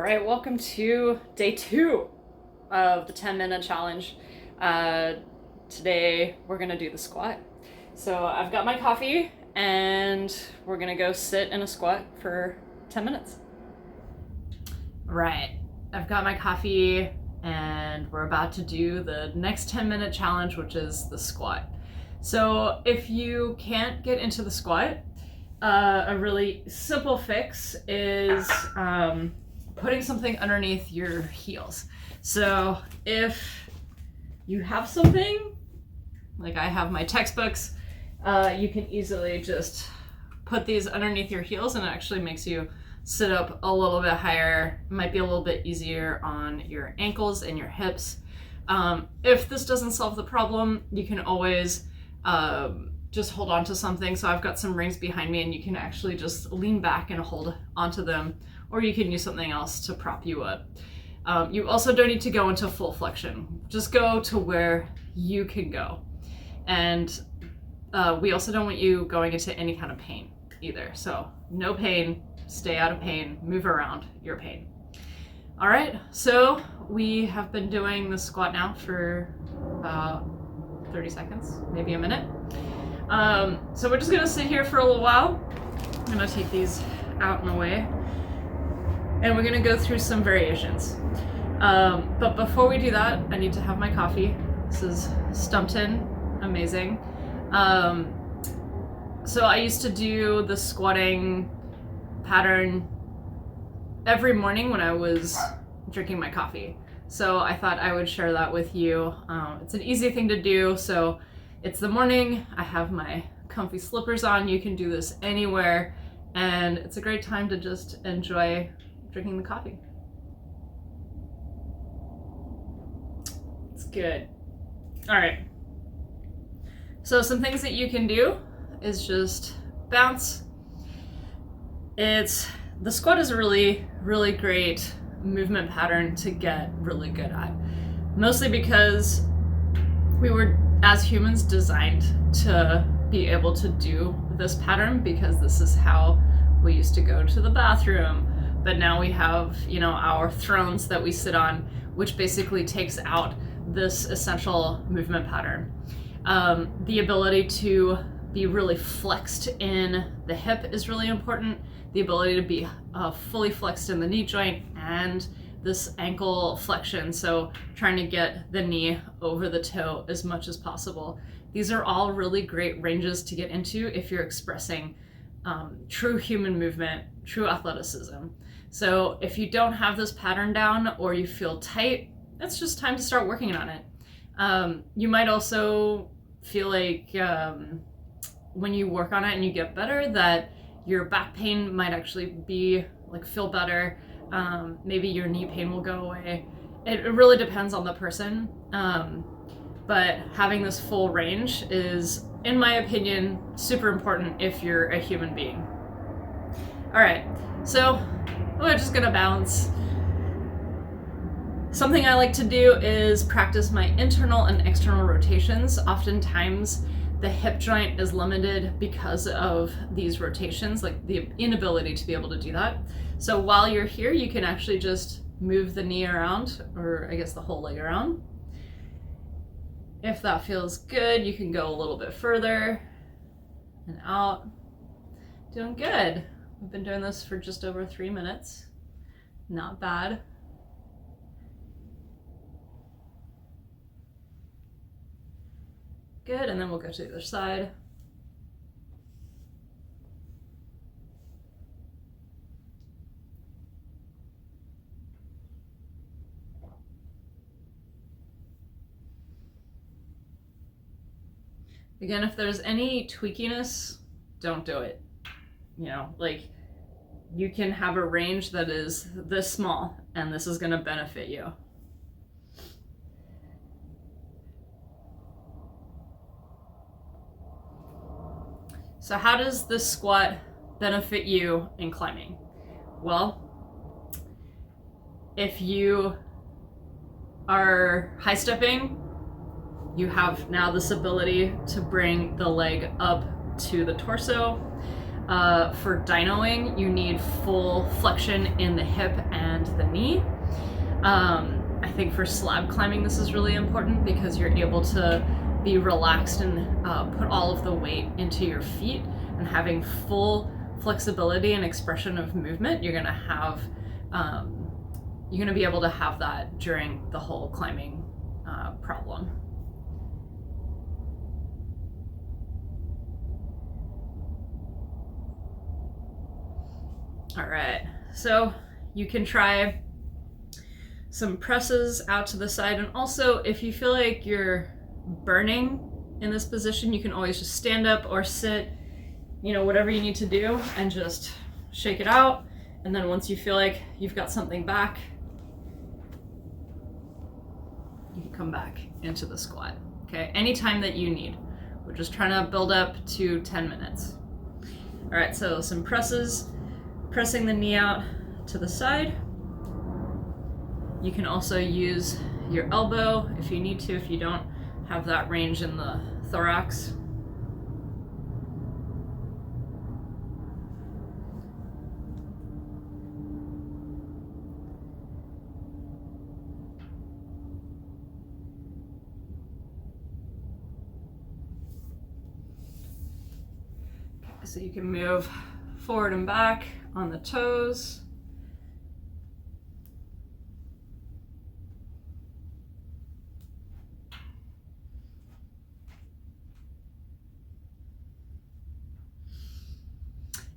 right, welcome to day 2 of the 10-minute challenge. Today we're gonna do the squat. So I've got my coffee and we're gonna go sit in a squat for 10 minutes. Right, I've got my coffee and we're about to do the next 10-minute challenge, which is the squat. So if you can't get into the squat, a really simple fix is putting something underneath your heels. So if you have something, like I have my textbooks, you can easily just put these underneath your heels and it actually makes you sit up a little bit higher. It might be a little bit easier on your ankles and your hips. If this doesn't solve the problem, you can always just hold on to something. So I've got some rings behind me and you can actually just lean back and hold onto them, or you can use something else to prop you up. You also don't need to go into full flexion. Just go to where you can go. And we also don't want you going into any kind of pain either. So no pain, stay out of pain, move around your pain. All right, so we have been doing the squat now for 30 seconds, maybe a minute. So we're just gonna sit here for a little while. I'm gonna take these out and away. And we're gonna go through some variations. But before we do that, I need to have my coffee. This is Stumpton, amazing. So I used to do the squatting pattern every morning when I was drinking my coffee. So I thought I would share that with you. It's an easy thing to do. So it's the morning, I have my comfy slippers on. You can do this anywhere. And it's a great time to just enjoy drinking the coffee. It's good. All right. So some things that you can do is just bounce. The squat is a really, really great movement pattern to get really good at. Mostly because we were, as humans, designed to be able to do this pattern because this is how we used to go to the bathroom. But now we have, our thrones that we sit on, which basically takes out this essential movement pattern. The ability to be really flexed in the hip is really important. The ability to be fully flexed in the knee joint and this ankle flexion. So trying to get the knee over the toe as much as possible. These are all really great ranges to get into if you're expressing true human movement, true athleticism. So if you don't have this pattern down or you feel tight, it's just time to start working on it. You might also feel like when you work on it and you get better, that your back pain might actually feel better. Maybe your knee pain will go away. It really depends on the person. But having this full range is, in my opinion, super important if you're a human being. All right, so we're just gonna bounce. Something I like to do is practice my internal and external rotations. Oftentimes, the hip joint is limited because of these rotations, like the inability to be able to do that. So while you're here, you can actually just move the knee around, or I guess the whole leg around. If that feels good, you can go a little bit further and out. Doing good. We've been doing this for just over 3 minutes. Not bad. Good, and then we'll go to the other side. Again, if there's any tweakiness, don't do it. You can have a range that is this small, and this is gonna benefit you. So how does this squat benefit you in climbing? Well, if you are high stepping, you have now this ability to bring the leg up to the torso. For dynoing, you need full flexion in the hip and and the knee. I think for slab climbing this is really important because you're able to be relaxed and put all of the weight into your feet, and having full flexibility and expression of movement. You're gonna be able to have that during the whole climbing problem. All right, so you can try some presses out to the side, and also if you feel like you're burning in this position, you can always just stand up or sit, whatever you need to do, and just shake it out. And then once you feel like you've got something back, you can come back into the squat. Okay, anytime that you need. We're just trying to build up to 10 minutes. All right, so some presses, pressing the knee out to the side. You can also use your elbow if you need to, if you don't have that range in the thorax. So you can move forward and back on the toes.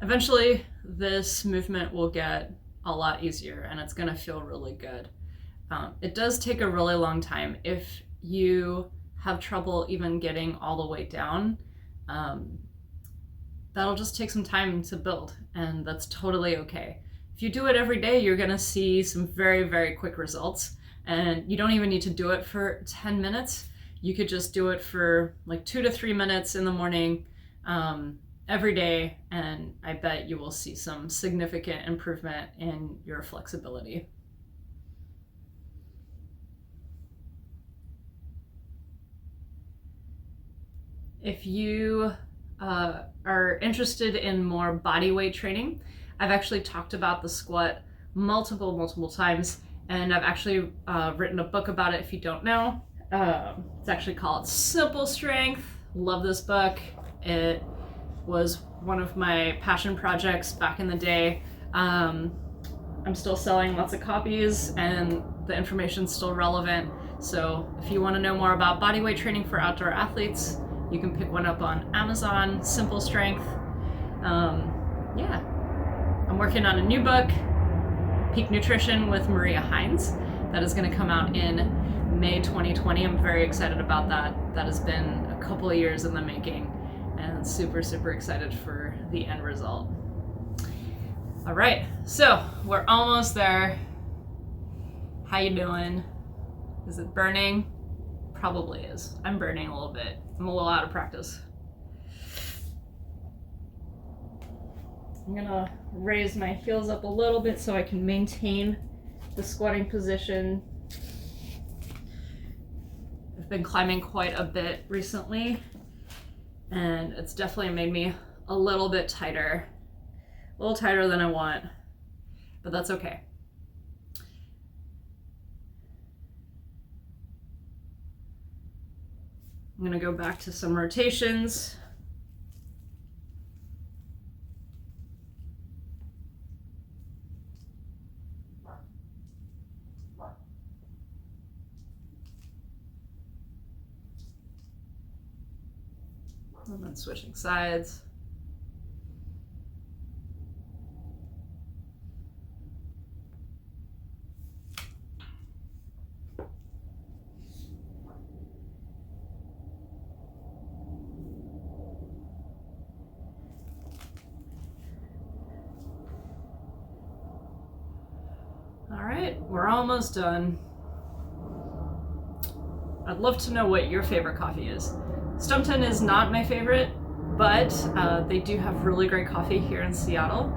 Eventually, this movement will get a lot easier and it's gonna feel really good. It does take a really long time. If you have trouble even getting all the way down, that'll just take some time to build, and that's totally okay. If you do it every day, you're gonna see some very, very quick results, and you don't even need to do it for 10 minutes. You could just do it for like 2 to 3 minutes in the morning, every day, and I bet you will see some significant improvement in your flexibility. If you are interested in more body weight training, I've actually talked about the squat multiple times, and I've actually written a book about it if you don't know. It's actually called Simple Strength. Love this book. It was one of my passion projects back in the day. I'm still selling lots of copies and the information's still relevant. So if you want to know more about bodyweight training for outdoor athletes, you can pick one up on Amazon, Simple Strength. Yeah, I'm working on a new book, Peak Nutrition with Maria Hines, that is going to come out in May 2020. I'm very excited about that. That has been a couple of years in the making, and super excited for the end result. All right, so we're almost there. How you doing? Is it burning? Probably is. I'm burning a little bit. I'm a little out of practice. I'm gonna raise my heels up a little bit so I can maintain the squatting position. I've been climbing quite a bit recently, and it's definitely made me a little bit tighter. A little tighter than I want, but that's okay. I'm gonna go back to some rotations. And then switching sides. All right, we're almost done. I'd love to know what your favorite coffee is. Stumpton is not my favorite, but they do have really great coffee here in Seattle.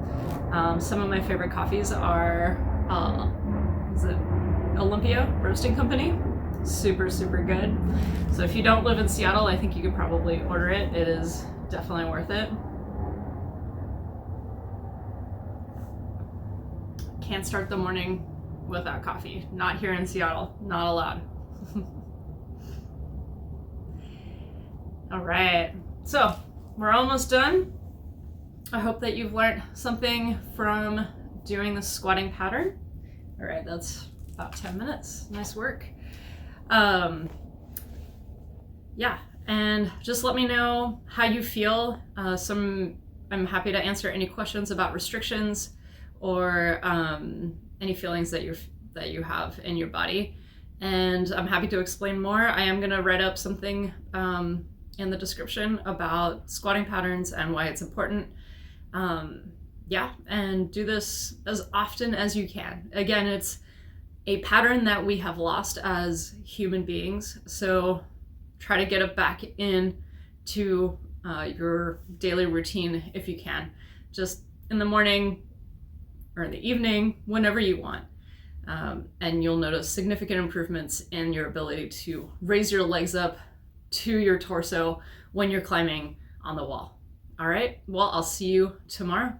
Some of my favorite coffees are, is it Olympia Roasting Company? Super good. So if you don't live in Seattle, I think you could probably order it. It is definitely worth it. Can't start the morning without coffee. Not here in Seattle, not allowed. All right, so we're almost done. I hope that you've learned something from doing the squatting pattern. All right, that's about 10 minutes. Nice work. Yeah, and just let me know how you feel. I'm happy to answer any questions about restrictions or any feelings that you have in your body. And I'm happy to explain more. I am gonna write up something in the description about squatting patterns and why it's important. Yeah, and do this as often as you can. Again, it's a pattern that we have lost as human beings, so try to get it back in to your daily routine if you can. Just in the morning or in the evening, whenever you want. And you'll notice significant improvements in your ability to raise your legs up to your torso when you're climbing on the wall. All right, well, I'll see you tomorrow.